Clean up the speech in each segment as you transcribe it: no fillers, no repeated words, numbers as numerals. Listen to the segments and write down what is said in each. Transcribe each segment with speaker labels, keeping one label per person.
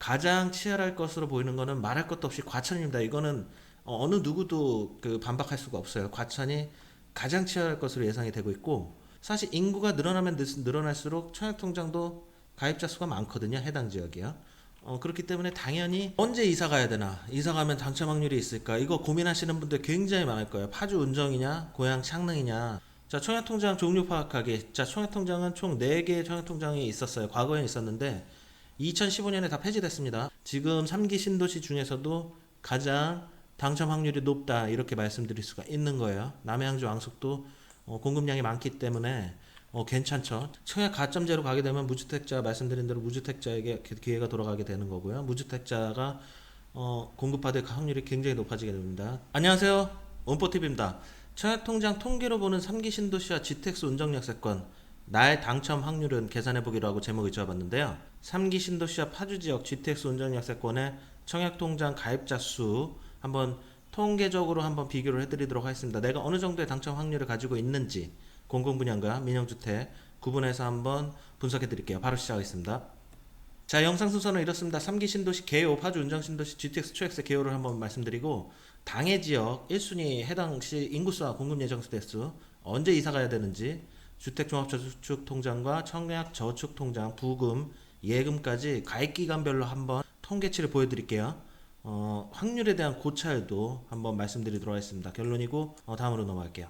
Speaker 1: 가장 치열할 것으로 보이는 것은 말할 것도 없이 과천입니다. 이거는 어느 누구도 반박할 수가 없어요. 과천이 가장 치열할 것으로 예상이 되고 있고, 사실 인구가 늘어나면 늘어날수록 청약통장도 가입자 수가 많거든요. 해당 지역이요. 그렇기 때문에 당연히 언제 이사 가야 되나, 이사 가면 당첨 확률이 있을까, 이거 고민하시는 분들 굉장히 많을 거예요. 파주 운정이냐 고향 창릉이냐. 자, 청약통장 종류 파악하기. 자, 청약통장은 총 4개의 청약통장이 있었어요. 과거에 있었는데 2015년에 다 폐지됐습니다. 지금 3기 신도시 중에서도 가장 당첨 확률이 높다, 이렇게 말씀드릴 수가 있는 거예요. 남해항주 왕숙도 공급량이 많기 때문에 괜찮죠. 청약 가점제로 가게 되면 무주택자, 말씀드린 대로 무주택자에게 기회가 돌아가게 되는 거고요. 무주택자가 공급받을 확률이 굉장히 높아지게 됩니다. 안녕하세요, 원포TV입니다. 청약통장 통계로 보는 3기 신도시와 GTX 운정역세권 날 당첨 확률은 계산해보기로 하고 제목을 지어봤는데요. 3기 신도시와 파주지역 GTX 운정역세권의 청약통장 가입자 수 한번 통계적으로 한번 비교를 해드리도록 하겠습니다. 내가 어느 정도의 당첨 확률을 가지고 있는지 공공분양과 민영주택 구분해서 한번 분석해 드릴게요. 바로 시작하겠습니다. 자, 영상 순서는 이렇습니다. 3기 신도시 개요, 파주 운정신도시 GTX 초엑스 개요를 한번 말씀드리고, 당해 지역 1순위 해당 시 인구수와 공급 예정수 대수, 언제 이사 가야 되는지, 주택종합저축통장과 청약저축통장 부금, 예금까지 가입기간별로 한번 통계치를 보여드릴게요. 확률에 대한 고찰도 한번 말씀드리도록 하겠습니다. 결론이고 다음으로 넘어갈게요.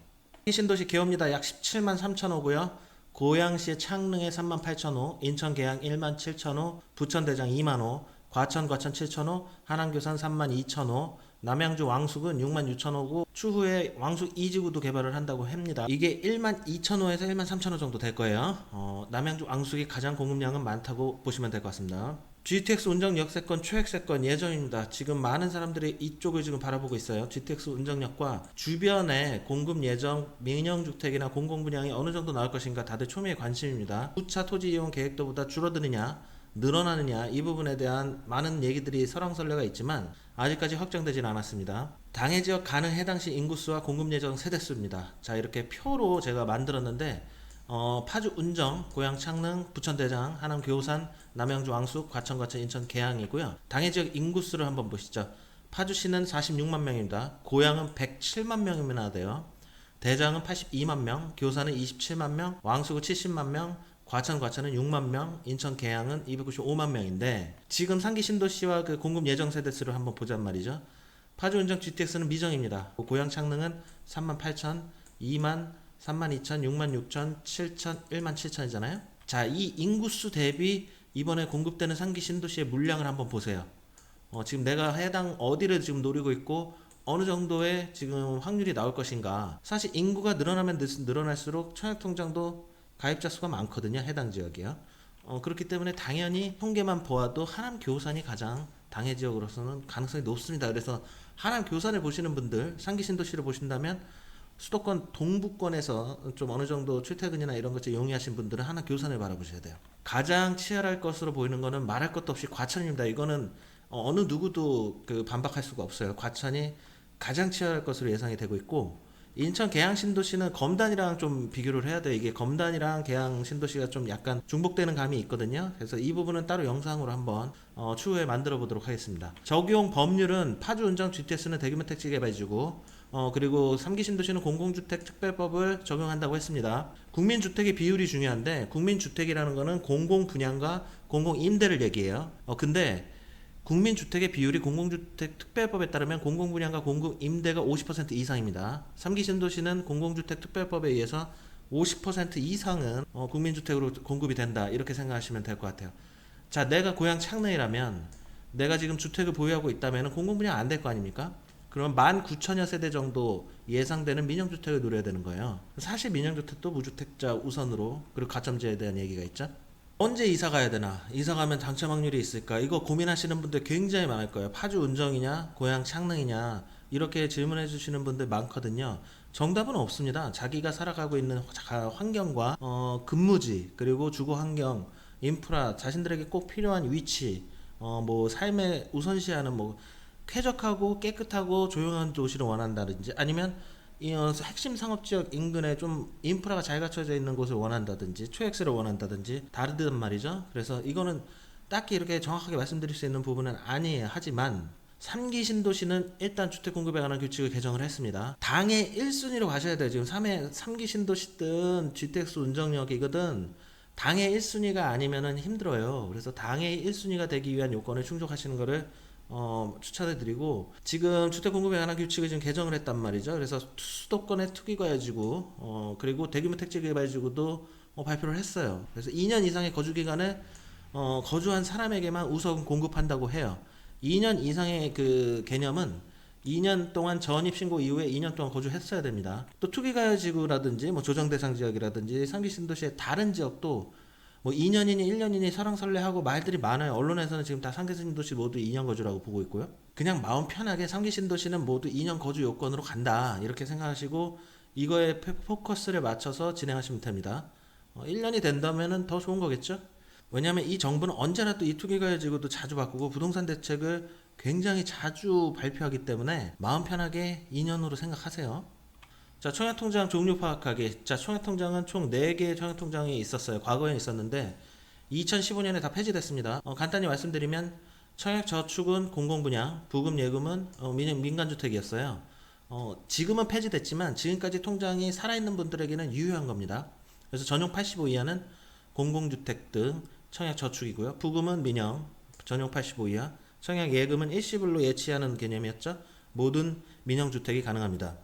Speaker 1: 신도시 개호입니다. 약 17만 3천 호고요. 고양시 창릉에 3만 8천 호, 인천 계양 1만 7천 호, 부천 대장 2만 호, 과천 7천 호, 한양교산 3만 2천 호, 남양주 왕숙은 6만 6천 호고, 추후에 왕숙 2지구도 개발을 한다고 합니다. 이게 1만 2천 호에서 1만 3천 호 정도 될 거예요. 남양주 왕숙이 가장 공급량은 많다고 보시면 될 것 같습니다. GTX 운정역세권 초액세권 예정입니다. 지금 많은 사람들이 이쪽을 지금 바라보고 있어요. GTX 운정역과 주변에 공급 예정 민영주택이나 공공분양이 어느 정도 나올 것인가 다들 초미의 관심입니다. 후차 토지 이용 계획도보다 줄어드느냐 늘어나느냐, 이 부분에 대한 많은 얘기들이 설왕설래가 있지만 아직까지 확정되진 않았습니다. 당해 지역 가능 해당 시 인구수와 공급 예정 세대수입니다. 자, 이렇게 표로 제가 만들었는데 파주 운정, 고양 창릉, 부천 대장, 하남 교산, 남양주 왕숙, 과천 인천 계양이고요. 당해 지역 인구수를 한번 보시죠. 파주시는 46만 명입니다. 고양은 107만 명이나 돼요. 대장은 82만 명, 교산은 27만 명, 왕숙은 70만 명, 과천은 6만 명, 인천 계양은 295만 명인데, 지금 3기 신도시와 그 공급 예정 세대수를 한번 보잔 말이죠. 파주 운정 GTX는 미정입니다. 고양 창릉은 3만 8천, 2만 3만 2천, 6만 6천, 7천, 1만 7천이잖아요. 자, 이 인구수 대비 이번에 공급되는 3기 신도시의 물량을 한번 보세요. 지금 내가 해당 어디를 지금 노리고 있고 어느 정도의 지금 확률이 나올 것인가. 사실 인구가 늘어나면 늘어날수록 청약통장도 가입자 수가 많거든요. 해당 지역이요. 그렇기 때문에 당연히 통계만 보아도 하남 교산이 가장 당해 지역으로서는 가능성이 높습니다. 그래서 하남 교산을 보시는 분들, 3기 신도시를 보신다면 수도권 동부권에서 좀 어느 정도 출퇴근이나 이런 것을 용이하신 분들은 하나 교산을 바라보셔야 돼요. 가장 치열할 것으로 보이는 것은 말할 것도 없이 과천입니다. 이거는 어느 누구도 반박할 수가 없어요. 과천이 가장 치열할 것으로 예상이 되고 있고, 인천 계양 신도시는 검단이랑 좀 비교를 해야 돼요. 이게 검단이랑 계양 신도시가 좀 약간 중복되는 감이 있거든요. 그래서 이 부분은 따로 영상으로 한번 추후에 만들어 보도록 하겠습니다. 적용 법률은 파주 운정 GTS는 대규모 택지 개발지구, 그리고 3기 신도시는 공공주택 특별법을 적용한다고 했습니다. 국민주택의 비율이 중요한데, 국민주택이라는 거는 공공분양과 공공임대를 얘기해요. 근데 국민주택의 비율이 공공주택 특별법에 따르면 공공분양과 공공임대가 50% 이상입니다. 3기 신도시는 공공주택 특별법에 의해서 50% 이상은 국민주택으로 공급이 된다, 이렇게 생각하시면 될 것 같아요. 자, 내가 고향 창릉이라면, 내가 지금 주택을 보유하고 있다면 공공분양 안 될 거 아닙니까? 그러면 19,000여 세대 정도 예상되는 민영주택을 누려야 되는 거예요. 사실 민영주택도 무주택자 우선으로, 그리고 가점제에 대한 얘기가 있죠. 언제 이사 가야 되나, 이사 가면 당첨 확률이 있을까, 이거 고민하시는 분들 굉장히 많을 거예요. 파주 운정이냐 고향 창릉이냐, 이렇게 질문해 주시는 분들 많거든요. 정답은 없습니다. 자기가 살아가고 있는 환경과 근무지, 그리고 주거 환경, 인프라, 자신들에게 꼭 필요한 위치, 뭐 삶의 우선시하는 뭐 쾌적하고 깨끗하고 조용한 도시를 원한다든지, 아니면 이 핵심 상업지역 인근에 좀 인프라가 잘 갖춰져 있는 곳을 원한다든지, 초액세를 원한다든지 다르단 말이죠. 그래서 이거는 딱히 이렇게 정확하게 말씀드릴 수 있는 부분은 아니에요. 하지만 3기 신도시는 일단 주택 공급에 관한 규칙을 개정을 했습니다. 당의 1순위로 가셔야 돼요. 지금 3기 신도시든 GTX 운정역이거든 당의 1순위가 아니면은 힘들어요. 그래서 당의 1순위가 되기 위한 요건을 충족하시는 거를 추천해 드리고, 지금 주택 공급에 관한 규칙을 지금 개정을 했단 말이죠. 그래서 수도권의 투기과열지구 그리고 대규모 택지 개발지구도 발표를 했어요. 그래서 2년 이상의 거주 기간을 거주한 사람에게만 우선 공급한다고 해요. 2년 이상의 그 개념은 2년 동안 전입 신고 이후에 2년 동안 거주했어야 됩니다. 또 투기가열 지구라든지 뭐 조정 대상 지역이라든지 상기 신도시의 다른 지역도 뭐 2년이니 1년이니 설왕설래하고 말들이 많아요. 언론에서는 지금 다 상기 신도시 모두 2년 거주라고 보고 있고요. 그냥 마음 편하게 상기 신도시는 모두 2년 거주 요건으로 간다 이렇게 생각하시고 이거에 포커스를 맞춰서 진행하시면 됩니다. 1년이 된다면은 더 좋은 거겠죠? 왜냐하면 이 정부는 언제나 또 이 투기과열 지구도 자주 바꾸고 부동산 대책을 굉장히 자주 발표하기 때문에 마음 편하게 2년으로 생각하세요. 자, 청약통장 종류 파악하기. 자, 청약통장은 총 4개의 청약통장이 있었어요. 과거에 있었는데 2015년에 다 폐지됐습니다. 간단히 말씀드리면 청약저축은 공공분양, 부금예금은 민간주택이었어요. 지금은 폐지됐지만 지금까지 통장이 살아있는 분들에게는 유효한 겁니다. 그래서 전용 85 이하는 공공주택 등 청약저축이고요. 부금은 민영, 전용 85 이하, 청약예금은 일시불로 예치하는 개념이었죠. 모든 민영주택이 가능합니다.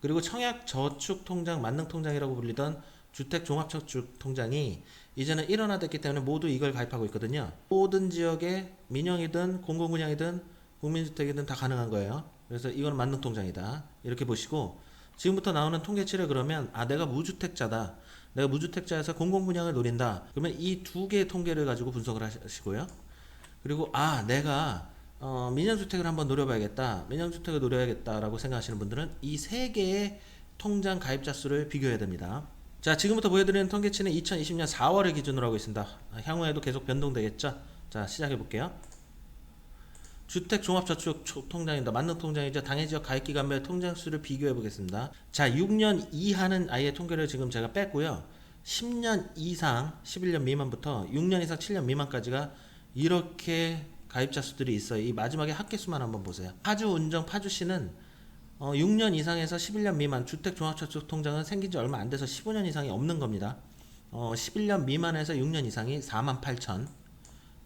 Speaker 1: 그리고 청약저축통장, 만능통장이라고 불리던 주택종합저축통장이 이제는 일원화됐기 때문에 모두 이걸 가입하고 있거든요. 모든 지역에 민영이든 공공분양이든 국민주택이든 다 가능한 거예요. 그래서 이건 만능통장이다 이렇게 보시고, 지금부터 나오는 통계치를 그러면 내가 무주택자다, 내가 무주택자에서 공공분양을 노린다, 그러면 이 2개의 통계를 가지고 분석을 하시고요. 그리고 내가 민영주택을 한번 노려봐야겠다, 민영주택을 노려야겠다라고 생각하시는 분들은 이 3개의 통장 가입자 수를 비교해야 됩니다. 자, 지금부터 보여드리는 통계치는 2020년 4월을 기준으로 하고 있습니다. 향후에도 계속 변동되겠죠. 자, 시작해 볼게요. 주택종합저축통장입니다. 만능통장이죠. 당해지역 가입기간별 통장수를 비교해 보겠습니다. 자, 6년 이하는 아예 통계를 지금 제가 뺐고요. 10년 이상 11년 미만부터 6년 이상 7년 미만까지가 이렇게 가입자 수들이 있어요. 이 마지막에 합계수만 한번 보세요. 파주 운정 파주시는 6년 이상에서 11년 미만 주택종합저축통장은 생긴 지 얼마 안 돼서 15년 이상이 없는 겁니다. 11년 미만에서 6년 이상이 48,000.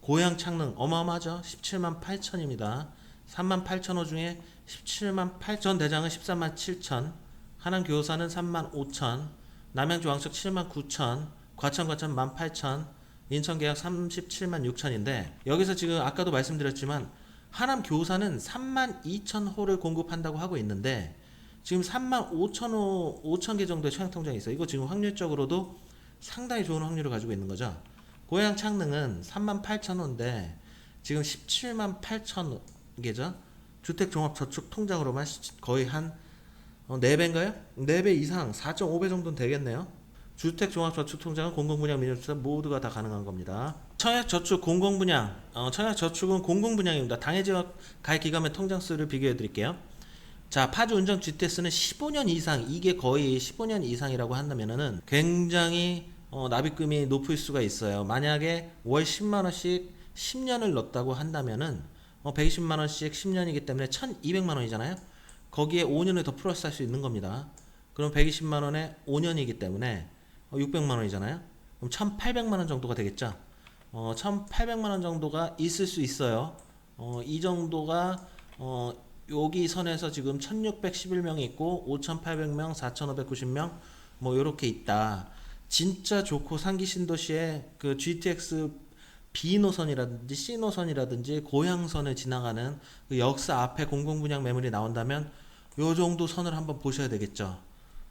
Speaker 1: 고양 창릉 어마어마하죠. 17만 8천입니다. 3만 8천호 중에 17만 8천 대장은 13만 7천, 하남 교사는 3만 5천, 남양주 왕석 7만 9천, 과천 1만 8천, 인천 계약 37만 6천인데, 여기서 지금 아까도 말씀드렸지만 하남 교사는 3만 2천 호를 공급한다고 하고 있는데 지금 3만 5천 호 5천 개 정도의 청약통장이 있어요. 이거 지금 확률적으로도 상당히 좋은 확률을 가지고 있는 거죠. 고양 창릉은 3만 8천 호인데 지금 17만 8천 개죠. 주택종합저축통장으로만 거의 한 4배인가요? 4배 이상 4.5배 정도는 되겠네요. 주택종합저축통장은 공공분양, 민영주택 모두가 다 가능한 겁니다. 청약저축 공공분양, 청약저축은 공공분양입니다. 당해지역 가입기간별 통장수를 비교해 드릴게요. 자, 파주 운정 GTS는 15년 이상, 이게 거의 15년 이상이라고 한다면은 굉장히 납입금이 높을 수가 있어요. 만약에 월 10만원씩 10년을 넣었다고 한다면은 120만원씩 10년이기 때문에 1200만원이잖아요. 거기에 5년을 더 플러스 할 수 있는 겁니다. 그럼 120만원에 5년이기 때문에 600만원이잖아요. 그럼 1800만원 정도가 되겠죠. 1800만원 정도가 있을 수 있어요. 이 정도가 여기 선에서 지금 1611명이 있고 5800명, 4590명 뭐 요렇게 있다. 진짜 좋고 상기 신도시에 그 GTX B 노선이라든지 C 노선이라든지 고향선을 지나가는 그 역사 앞에 공공분양 매물이 나온다면 요 정도 선을 한번 보셔야 되겠죠.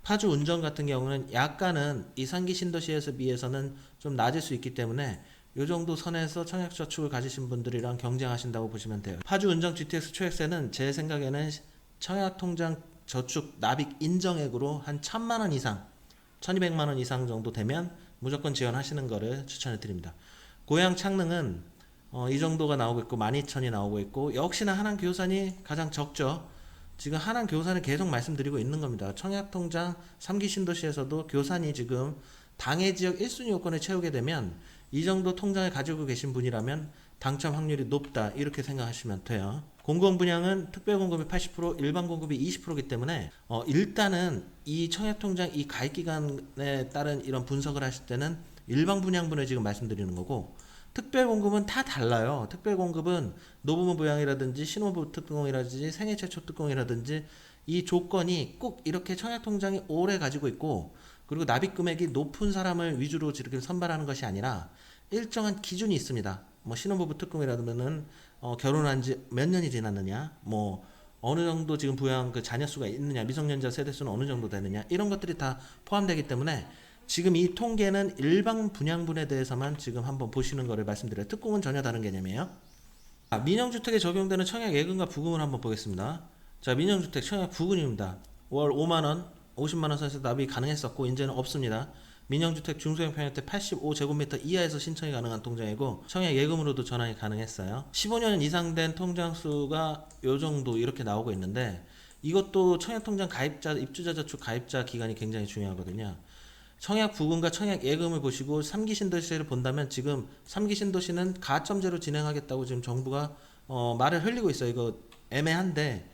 Speaker 1: 파주 운정 같은 경우는 약간은 이 상기 신도시에서 비해서는 좀 낮을 수 있기 때문에 요 정도 선에서 청약저축을 가지신 분들이랑 경쟁하신다고 보시면 돼요. 파주 운정 GTX 초액세는 제 생각에는 청약통장 저축 납입 인정액으로 한 1000만원 이상 1200만원 이상 정도 되면 무조건 지원하시는 거를 추천해 드립니다. 고양 창릉은 이 정도가 나오고 있고 12,000이 나오고 있고, 역시나 하남 교산이 가장 적죠. 지금 하남 교산은 계속 말씀드리고 있는 겁니다. 청약통장 3기 신도시에서도 교산이 지금 당해지역 1순위 요건을 채우게 되면 이 정도 통장을 가지고 계신 분이라면 당첨 확률이 높다 이렇게 생각하시면 돼요. 공공분양은 특별공급이 80%, 일반공급이 20%이기 때문에 일단은 이 청약통장 이 가입기간에 따른 이런 분석을 하실 때는 일반분양분을 지금 말씀드리는 거고, 특별공급은 다 달라요. 특별공급은 노부모 부양이라든지 신혼부부 특공이라든지 생애 최초 특공이라든지 이 조건이 꼭 이렇게 청약통장이 오래 가지고 있고, 그리고 납입 금액이 높은 사람을 위주로 이렇게 선발하는 것이 아니라 일정한 기준이 있습니다. 뭐 신혼부부 특공이라면은 결혼한 지 몇 년이 지났느냐, 뭐 어느 정도 지금 부양 그 자녀 수가 있느냐, 미성년자 세대 수는 어느 정도 되느냐, 이런 것들이 다 포함되기 때문에 지금 이 통계는 일반 분양분에 대해서만 지금 한번 보시는 거를 말씀드려요. 특공은 전혀 다른 개념이에요. 민영주택에 적용되는 청약 예금과 부금을 한번 보겠습니다. 자, 민영주택 청약 부금입니다. 월 5만원, 50만원 선에서 납입이 가능했었고 이제는 없습니다. 민영주택 중소형 평형때 85제곱미터 이하에서 신청이 가능한 통장이고 청약 예금으로도 전환이 가능했어요. 15년 이상 된 통장수가 요 정도 이렇게 나오고 있는데, 이것도 청약통장 가입자, 입주자 저축 가입자 기간이 굉장히 중요하거든요. 청약 부금과 청약 예금을 보시고 3기 신도시를 본다면 지금 3기 신도시는 가점제로 진행하겠다고 지금 정부가 말을 흘리고 있어요. 이거 애매한데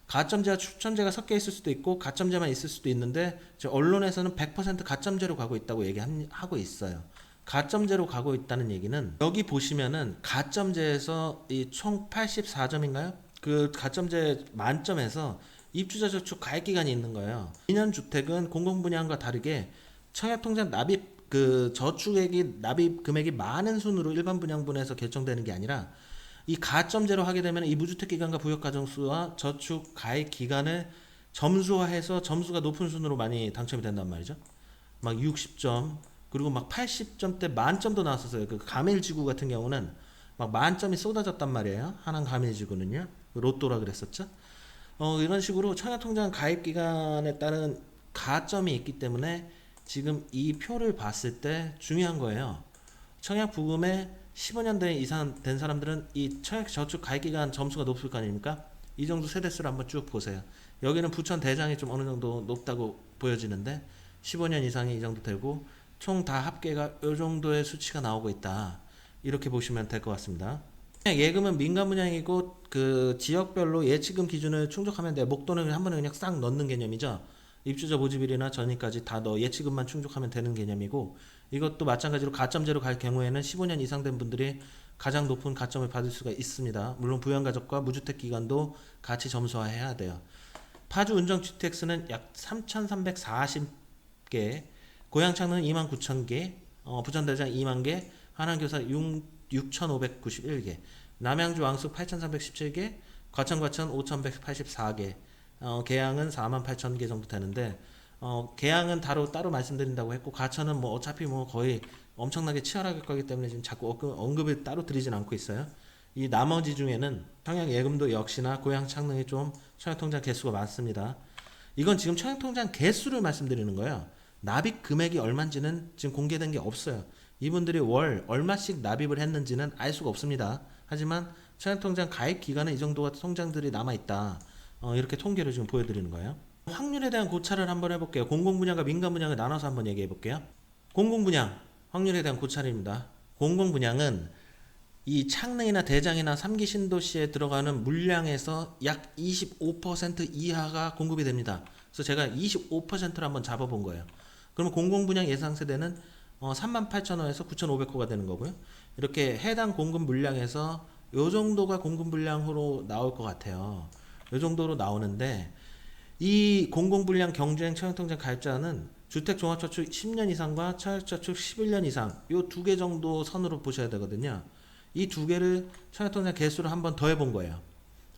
Speaker 1: 가점제와 추첨제가 섞여 있을 수도 있고 가점제만 있을 수도 있는데 언론에서는 100% 가점제로 가고 있다고 얘기하고 있어요. 가점제로 가고 있다는 얘기는 여기 보시면은 가점제에서 이 총 84점인가요? 그 가점제 만점에서 입주자 저축 가입 기간이 있는 거예요. 2년 주택은 공공분양과 다르게 청약통장 납입 그 저축액이 납입 금액이 많은 순으로 일반 분양분에서 결정되는 게 아니라 이 가점제로 하게 되면 이 무주택 기간과 부역 가정수와 저축 가입 기간을 점수화해서 점수가 높은 순으로 많이 당첨이 된단 말이죠. 막 60점 그리고 막 80점대 만점도 나왔었어요. 그 가밀지구 같은 경우는 막 만점이 쏟아졌단 말이에요. 하남 가밀지구는요. 로또라 그랬었죠. 이런 식으로 청약통장 가입 기간에 따른 가점이 있기 때문에 지금 이 표를 봤을 때 중요한 거예요. 청약 부금에 15년 이상 된 사람들은 이 청약 저축 가입 기간 점수가 높을 거 아닙니까? 이 정도 세대수를 한번 쭉 보세요. 여기는 부천 대장이 좀 어느 정도 높다고 보여지는데 15년 이상이 이 정도 되고 총 다 합계가 이 정도의 수치가 나오고 있다. 이렇게 보시면 될 것 같습니다. 예금은 민간 분양이고 그 지역별로 예치금 기준을 충족하면 돼요. 목돈을 한 번에 그냥 싹 넣는 개념이죠. 입주자 모집일이나 전일까지 다 넣어 예치금만 충족하면 되는 개념이고, 이것도 마찬가지로 가점제로 갈 경우에는 15년 이상 된 분들이 가장 높은 가점을 받을 수가 있습니다. 물론 부양가족과 무주택 기간도 같이 점수화해야 돼요. 파주 운정주택수는 약 3,340개, 고양창릉 29,000개, 부천대장 2만개, 하남교사 6,591개, 남양주 왕숙 8,317개, 과천 5,184개, 계양은 48,000개 정도 되는데, 계양은 따로 말씀드린다고 했고, 가천은 뭐 어차피 뭐 거의 엄청나게 치열하게 거기 때문에 지금 자꾸 언급을 따로 드리진 않고 있어요. 이 나머지 중에는 청약 예금도 역시나 고양 창릉이 좀 청약통장 개수가 많습니다. 이건 지금 청약통장 개수를 말씀드리는 거예요. 납입 금액이 얼마인지는 지금 공개된 게 없어요. 이분들이 월 얼마씩 납입을 했는지는 알 수가 없습니다. 하지만 청약통장 가입 기간은 이 정도가 통장들이 남아있다. 이렇게 통계를 지금 보여드리는 거예요. 확률에 대한 고찰을 한번 해볼게요. 공공분양과 민간분양을 나눠서 한번 얘기해 볼게요. 공공분양 확률에 대한 고찰입니다. 공공분양은 이 창릉이나 대장이나 3기 신도시에 들어가는 물량에서 약 25% 이하가 공급이 됩니다. 그래서 제가 25%를 한번 잡아본 거예요. 그러면 공공분양 예상 세대는 38,000호에서 9,500호가 되는 거고요. 이렇게 해당 공급 물량에서 요 정도가 공급 물량으로 나올 것 같아요. 요 정도로 나오는데, 이 공공분양 경주행 청약통장 가입자는 주택종합저축 10년 이상과 청약저축 11년 이상 요 두 개 정도 선으로 보셔야 되거든요. 이 두 개를 청약통장 개수를 한번 더 해본 거예요.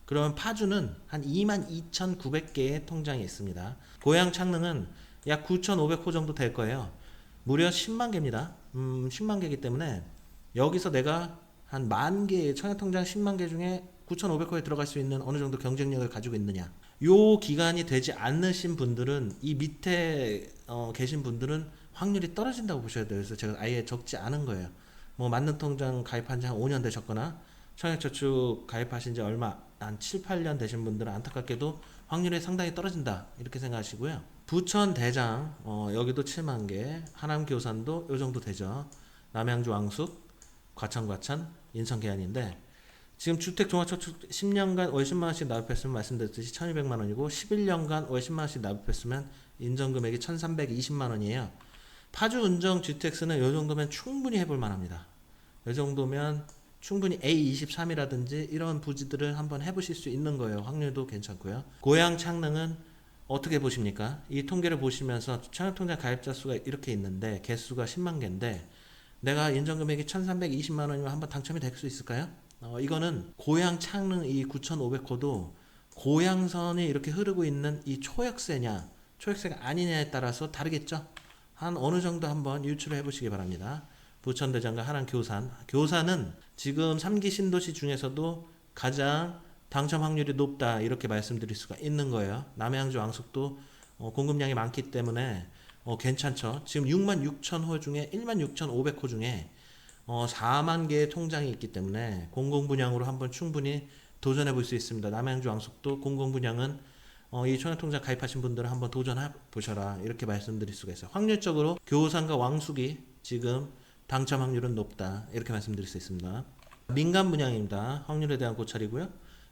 Speaker 1: 그러면 파주는 한 22,900개의 통장이 있습니다. 고양 창릉은 약 9,500호 정도 될 거예요. 무려 10만 개입니다. 10만 개이기 때문에 여기서 내가 한 만 개의 청약통장 10만 개 중에 9,500호에 들어갈 수 있는 어느 정도 경쟁력을 가지고 있느냐. 요 기간이 되지 않으신 분들은 이 밑에 계신 분들은 확률이 떨어진다고 보셔야 돼요. 그래서 제가 아예 적지 않은 거예요. 뭐 만능 통장 가입한 지 한 5년 되셨거나 청약저축 가입하신 지 얼마 한 7, 8년 되신 분들은 안타깝게도 확률이 상당히 떨어진다 이렇게 생각하시고요. 부천 대장 여기도 7만 개, 하남 교산도 요 정도 되죠. 남양주 왕숙, 과천, 인천 계안인데 지금 주택 종합저축 10년간 월 10만 원씩 납입했으면 말씀드렸듯이 1,200만 원이고 11년간 월 10만 원씩 납입했으면 인정 금액이 1,320만 원이에요. 파주 운정 GTX는 이 정도면 충분히 해볼 만합니다. 이 정도면 충분히 A23이라든지 이런 부지들을 한번 해보실 수 있는 거예요. 확률도 괜찮고요. 고양 창릉은 어떻게 보십니까? 이 통계를 보시면서 청약통장 가입자 수가 이렇게 있는데 개수가 10만 개인데 내가 인정금액이 1,320만 원이면 한번 당첨이 될 수 있을까요? 이거는 고양 창릉 이 9,500호도 고양선이 이렇게 흐르고 있는 이 초역세냐 초역세가 아니냐에 따라서 다르겠죠? 한 어느 정도 한번 유추를 해보시기 바랍니다. 부천대장과 하남 교산은 지금 3기 신도시 중에서도 가장 당첨 확률이 높다 이렇게 말씀드릴 수가 있는 거예요. 남양주 왕숙도 공급량이 많기 때문에 괜찮죠. 지금 66,000호 중에 16,500호 중에 4만 개의 통장이 있기 때문에 공공분양으로 한번 충분히 도전해 볼 수 있습니다. 남양주 왕숙도 공공분양은 이 청약통장 가입하신 분들은 한번 도전해 보셔라 이렇게 말씀드릴 수가 있어요. 확률적으로 교산과 왕숙이 지금 당첨 확률은 높다 이렇게 말씀드릴 수 있습니다. 민간 분양입니다. 확률에 대한 고찰이고요.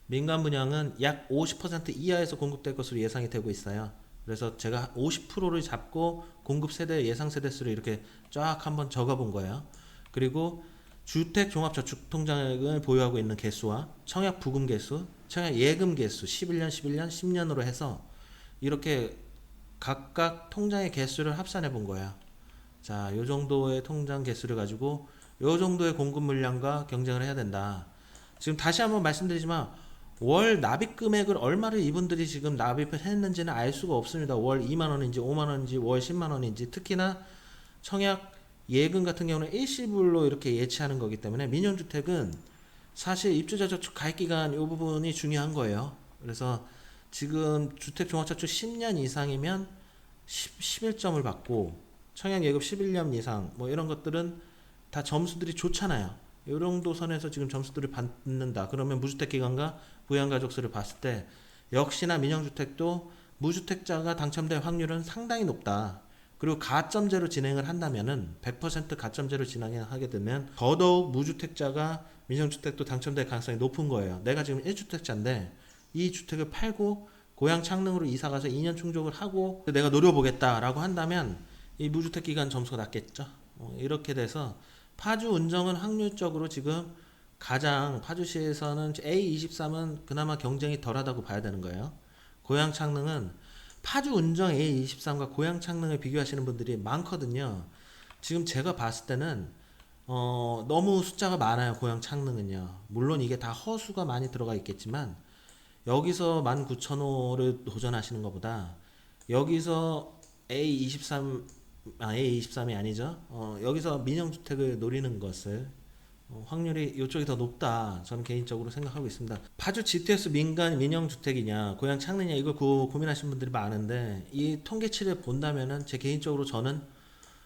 Speaker 1: 민간 분양은 약 50% 이하에서 공급될 것으로 예상이 되고 있어요. 그래서 제가 50%를 잡고 공급 세대 예상 세대 수를 이렇게 쫙 한번 적어 본 거예요. 그리고 주택 종합저축 통장을 보유하고 있는 개수와 청약 부금 개수, 청약 예금 개수 11년, 10년으로 해서 이렇게 각각 통장의 개수를 합산해 본 거예요. 자, 요 정도의 통장 개수를 가지고 요 정도의 공급 물량과 경쟁을 해야 된다. 지금 다시 한번 말씀드리지만 월 납입 금액을 얼마를 이분들이 지금 납입을 했는지는 알 수가 없습니다. 월 2만 원인지 5만 원인지 월 10만 원인지 특히나 청약 예금 같은 경우는 일시불로 이렇게 예치하는 거기 때문에 민영주택은 사실 입주자 저축 가입 기간 이 부분이 중요한 거예요. 그래서 지금 주택 종합저축 10년 이상이면 11점을 받고 청약 예금 11년 이상 뭐 이런 것들은 다 점수들이 좋잖아요. 이 정도 선에서 지금 점수들을 받는다. 그러면 무주택 기간과 부양가족 수를 봤을 때 역시나 민영주택도 무주택자가 당첨될 확률은 상당히 높다. 그리고 가점제로 진행을 한다면은 100% 가점제로 진행하게 되면 더더욱 무주택자가 민영주택도 당첨될 가능성이 높은 거예요. 내가 지금 1주택자인데 이 주택을 팔고 고향 창릉으로 이사가서 2년 충족을 하고 내가 노려보겠다라고 한다면 이 무주택 기간 점수가 낮겠죠. 이렇게 돼서 파주 운정은 확률적으로 지금 가장 파주시에서는 A23은 그나마 경쟁이 덜하다고 봐야 되는 거예요. 고향 창릉은 파주 운정 A23과 고향 창릉을 비교하시는 분들이 많거든요. 지금 제가 봤을 때는 너무 숫자가 많아요. 고향 창릉은요. 물론 이게 다 허수가 많이 들어가 있겠지만 여기서 19,000호를 도전하시는 것보다 여기서 A23이 아니죠. 여기서 민영주택을 노리는 것을 확률이 이쪽이 더 높다. 저는 개인적으로 생각하고 있습니다. 파주 GTS 민간 민영주택이냐, 고향 창릉이냐 이걸 고민하시는 분들이 많은데 이 통계치를 본다면은 제 개인적으로 저는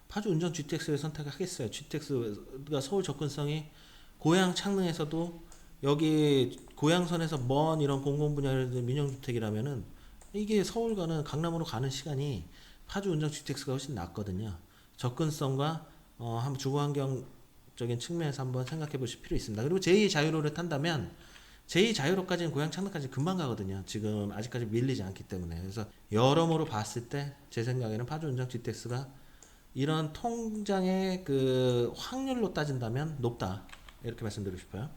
Speaker 1: 파주 운정 GTX를 선택하겠어요. GTX가 서울 접근성이 고향 창릉에서도 여기 고향선에서 먼 이런 공공분야 민영주택이라면은 이게 서울 가는 강남으로 가는 시간이 파주 운정 GTX가 훨씬 낫거든요. 접근성과 한번 주거환경적인 측면에서 한번 생각해 보실 필요 있습니다. 그리고 제2자유로를 탄다면 제2자유로까지는 고향 창릉까지 금방 가거든요. 지금 아직까지 밀리지 않기 때문에. 그래서 여러모로 봤을 때 제 생각에는 파주 운정 GTX가 이런 통장의 그 확률로 따진다면 높다. 이렇게 말씀드리고 싶어요.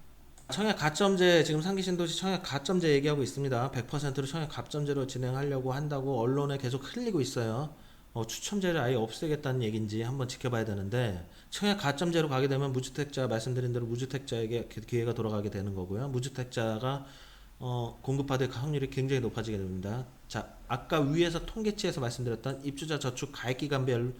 Speaker 1: 청약 가점제 지금 상기 신도시 청약 가점제 얘기하고 있습니다. 100%로 청약 가점제로 진행하려고 한다고 언론에 계속 흘리고 있어요. 추첨제를 아예 없애겠다는 얘기인지 한번 지켜봐야 되는데 청약 가점제로 가게 되면 무주택자 말씀드린 대로 무주택자에게 기회가 돌아가게 되는 거고요. 무주택자가 공급받을 확률이 굉장히 높아지게 됩니다. 자, 아까 위에서 통계치에서 말씀드렸던 입주자 저축 가입 기간별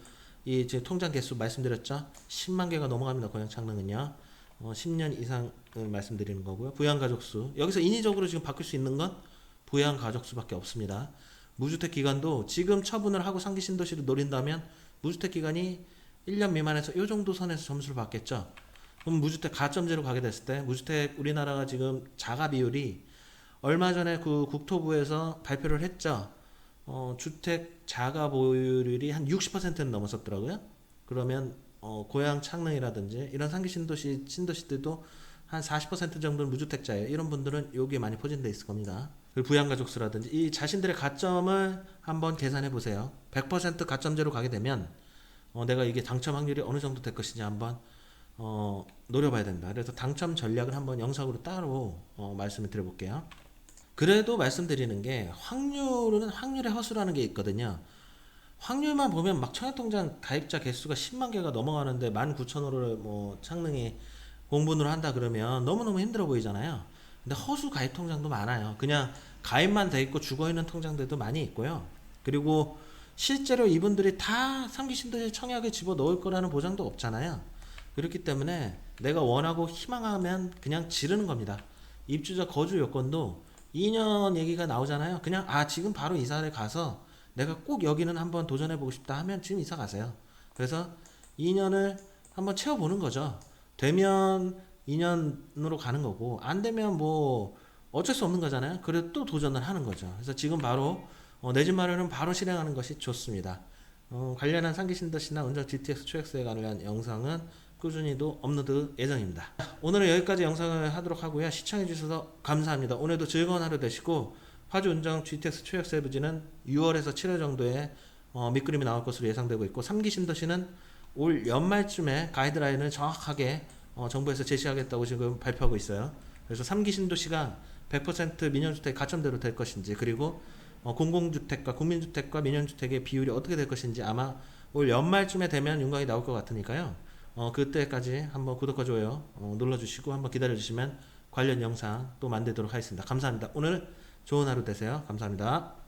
Speaker 1: 이 통장 개수 말씀드렸죠. 10만 개가 넘어갑니다. 고향 창릉은요. 10년 이상을 말씀드리는 거고요. 부양가족수 여기서 인위적으로 지금 바뀔 수 있는 건 부양가족수밖에 없습니다. 무주택 기간도 지금 처분을 하고 상기 신도시를 노린다면 무주택 기간이 1년 미만에서 이 정도 선에서 점수를 받겠죠. 그럼 무주택 가점제로 가게 됐을 때 무주택 우리나라가 지금 자가 비율이 얼마 전에 그 국토부에서 발표를 했죠. 주택 자가 보유율이 한 60%는 넘었었더라고요. 그러면 고양 창릉이라든지 이런 상기 신도시들도 한 40% 정도는 무주택자예요. 이런 분들은 여기에 많이 포진돼 있을 겁니다. 그리고 부양가족수라든지 이 자신들의 가점을 한번 계산해 보세요. 100% 가점제로 가게 되면 내가 이게 당첨 확률이 어느 정도 될 것인지 한번 노려봐야 된다. 그래서 당첨 전략을 한번 영상으로 따로 말씀을 드려볼게요. 그래도 말씀드리는 게 확률은 확률의 허수라는 게 있거든요. 확률만 보면 막 청약통장 가입자 개수가 10만 개가 넘어가는데 19,000호를 뭐 창능이 공분으로 한다 그러면 너무너무 힘들어 보이잖아요. 근데 허수 가입 통장도 많아요. 그냥 가입만 돼 있고 죽어 있는 통장들도 많이 있고요. 그리고 실제로 이분들이 다 상기신도시 청약에 집어 넣을 거라는 보장도 없잖아요. 그렇기 때문에 내가 원하고 희망하면 그냥 지르는 겁니다. 입주자 거주 요건도 2년 얘기가 나오잖아요. 그냥 지금 바로 이사를 가서 내가 꼭 여기는 한번 도전해보고 싶다 하면 지금 이사 가세요. 그래서 2년을 한번 채워보는 거죠. 되면 2년으로 가는 거고 안 되면 뭐 어쩔 수 없는 거잖아요. 그래도 또 도전을 하는 거죠. 그래서 지금 바로 내 집 마련은 바로 실행하는 것이 좋습니다. 관련한 상기신도시나 운전 GTX 초액세에 관련 영상은 꾸준히 도 업로드 예정입니다. 오늘은 여기까지 영상을 하도록 하고요. 시청해 주셔서 감사합니다. 오늘도 즐거운 하루 되시고 파주 운정 GTX 초액세 부지는 6월에서 7월 정도에 밑그림이 나올 것으로 예상되고 있고 3기 신도시는 올 연말쯤에 가이드라인을 정확하게 정부에서 제시하겠다고 지금 발표하고 있어요. 그래서 3기 신도시가 100% 민영주택 가점대로 될 것인지 그리고 공공주택과 국민주택과 민영주택의 비율이 어떻게 될 것인지 아마 올 연말쯤에 되면 윤곽이 나올 것 같으니까요. 그때까지 한번 구독과 좋아요 눌러주시고 한번 기다려주시면 관련 영상 또 만들도록 하겠습니다. 감사합니다. 오늘 좋은 하루 되세요. 감사합니다.